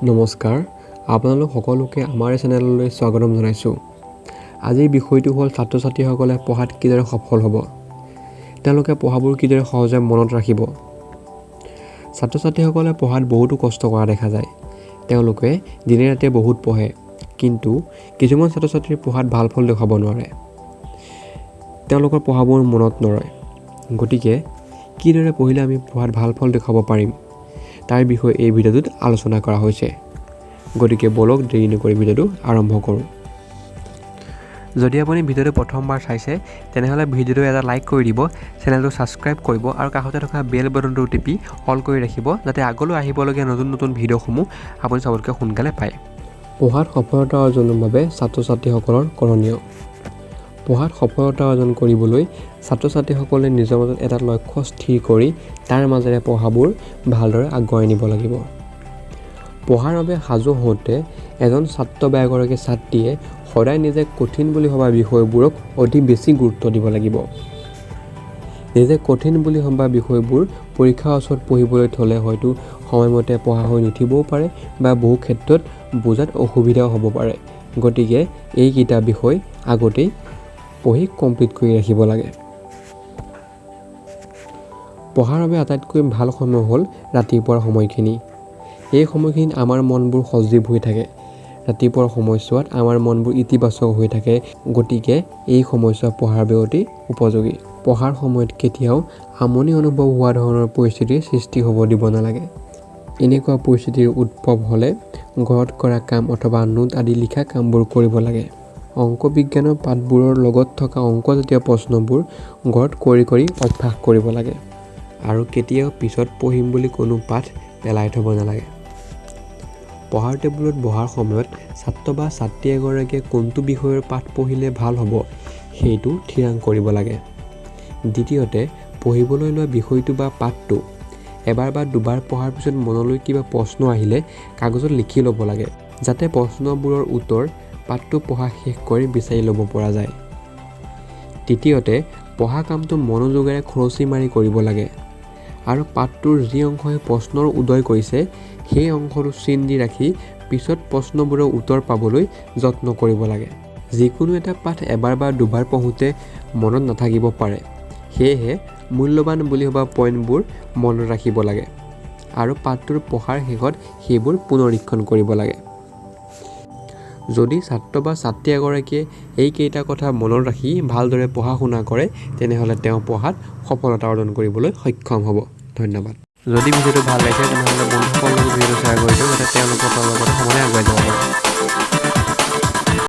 নমস্কাৰ, আপোনালোক সকলোকে আমাৰ চেনেললৈ স্বাগতম জনাইছোঁ। আজিৰ বিষয়টো হ'ল ছাত্ৰ-ছাত্ৰীসকলে পঢ়াত কিদৰে সফল হ'ব, তেওঁলোকে পঢ়াবোৰ কিদৰে সহজে মনত ৰাখিব। ছাত্ৰ-ছাত্ৰীসকলে পঢ়াত বহুতো কষ্ট কৰা দেখা যায়। তেওঁলোকে দিনে ৰাতিয়ে বহুত পঢ়ে, কিন্তু কিছুমান ছাত্ৰ-ছাত্ৰীৰ পঢ়াত ভাল ফল দেখুৱাব নোৱাৰে। তেওঁলোকৰ পঢ়াবোৰ মনত নৰয়। গতিকে কিদৰে পঢ়িলে আমি পঢ়াত ভাল ফল দেখুৱাব পাৰিম, তাৰ বিষয়ে এই ভিডিঅ'টোত আলোচনা কৰা হৈছে। গতিকে বলক দেৰি নকৰি ভিডিঅ'টো আৰম্ভ কৰোঁ। যদি আপুনি ভিডিঅ'টো প্ৰথমবাৰ চাইছে তেনেহ'লে ভিডিঅ'টো এটা লাইক কৰি দিব, চেনেলটো ছাবস্ক্ৰাইব কৰিব আৰু কাষতে থকা বেল বাটনটো টিপি অল কৰি ৰাখিব, যাতে আগলৈ আহিবলগীয়া নতুন নতুন ভিডিঅ'সমূহ আপুনি চবতকৈ সোনকালে পায়। পঢ়াত সফলতা অৰ্জনৰ বাবে ছাত্ৰ-ছাত্ৰীসকলৰ কৰণীয়। পঢ়াত সফলতা অৰ্জন কৰিবলৈ ছাত্ৰ-ছাত্ৰীসকলে নিজৰ মাজত এটা লক্ষ্য স্থিৰ কৰি তাৰ মাজেৰে পঢ়াবোৰ ভালদৰে আগুৱাই নিব লাগিব। পঢ়াৰ বাবে সাজু হওঁতে এজন ছাত্ৰ বা এগৰাকী ছাত্ৰীয়ে সদায় নিজে কঠিন বুলি ভবা বিষয়বোৰক অতি বেছি গুৰুত্ব দিব লাগিব। নিজে কঠিন বুলি ভবা বিষয়বোৰ পৰীক্ষাৰ ওচৰত পঢ়িবলৈ থ'লে হয়তো সময়মতে পঢ়া হৈ নুঠিবও পাৰে বা বহু ক্ষেত্ৰত বুজাত অসুবিধাও হ'ব পাৰে। গতিকে এইকেইটা বিষয় আগতেই পঢ়ি কমপ্লিট কৰি ৰাখিব লাগে। পঢ়াৰ বাবে আটাইতকৈ ভাল সময় হ'ল ৰাতিপুৱাৰ সময়খিনি। এই সময়খিনিত আমাৰ মনবোৰ সজীৱ হৈ থাকে। ৰাতিপুৱাৰ সময়ছোৱাত আমাৰ মনবোৰ ইতিবাচক হৈ থাকে। গতিকে এই সময়ছোৱা পঢ়াৰ বাবে অতি উপযোগী। পঢ়াৰ সময়ত কেতিয়াও আমনি অনুভৱ হোৱা ধৰণৰ পৰিস্থিতিৰ সৃষ্টি হ'ব দিব নালাগে। এনেকুৱা পৰিস্থিতিৰ উদ্ভৱ হ'লে ঘৰত কৰা কাম অথবা নোট আদি লিখা কামবোৰ কৰিব লাগে। অংক বিজ্ঞানৰ পাঠবোৰৰ লগত থকা অংকজাতীয় প্ৰশ্নবোৰ ঘৰত কৰি অভ্যাস কৰিব লাগে। আৰু কেতিয়াও পিছত পঢ়িম বুলি কোনো পাঠ পেলাই থ'ব নালাগে। পঢ়াৰ টেবুলত বহাৰ সময়ত ছাত্ৰ বা ছাত্ৰী এগৰাকীয়ে কোনটো বিষয়ৰ পাঠ পঢ়িলে ভাল হ'ব সেইটো থিৰাং কৰিব লাগে। দ্বিতীয়তে, পঢ়িবলৈ লোৱা বিষয়টো বা পাঠটো এবাৰ বা দুবাৰ পঢ়াৰ পিছত মনলৈ কিবা প্ৰশ্ন আহিলে কাগজত লিখি ল'ব লাগে, যাতে প্ৰশ্নবোৰৰ উত্তৰ পাঠটো পঢ়া শেষ কৰি বিচাৰি ল'ব পৰা যায়। তৃতীয়তে, পঢ়া কামটো মনোযোগেৰে খৰচি মাৰি কৰিব লাগে আৰু পাঠটোৰ যি অংশই প্ৰশ্নৰ উদয় কৰিছে সেই অংশটো চিন দি ৰাখি পিছত প্ৰশ্নবোৰৰ উত্তৰ পাবলৈ যত্ন কৰিব লাগে। যিকোনো এটা পাঠ এবাৰ বা দুবাৰ পঢ়োঁতে মনত নাথাকিব পাৰে, সেয়েহে মূল্যৱান বুলি ভবা পইণ্টবোৰ মনত ৰাখিব লাগে আৰু পাঠটোৰ পঢ়াৰ শেষত সেইবোৰ পুনৰীক্ষণ কৰিব লাগে। যদি ছাত্ৰ বা ছাত্ৰী এগৰাকীয়ে এইকেইটা কথা মনত ৰাখি ভালদৰে পঢ়া শুনা কৰে তেনেহ'লে তেওঁ পঢ়াত সফলতা অৰ্জন কৰিবলৈ সক্ষম হ'ব। ধন্যবাদ। যদি ভিডিঅ'টো ভাল লাগিছে তেনেহ'লে বন্ধুসকলৰ লগত ভিডিঅ'টো শ্বেয়াৰ কৰি দিয়ক, যাতে তেওঁলোকৰ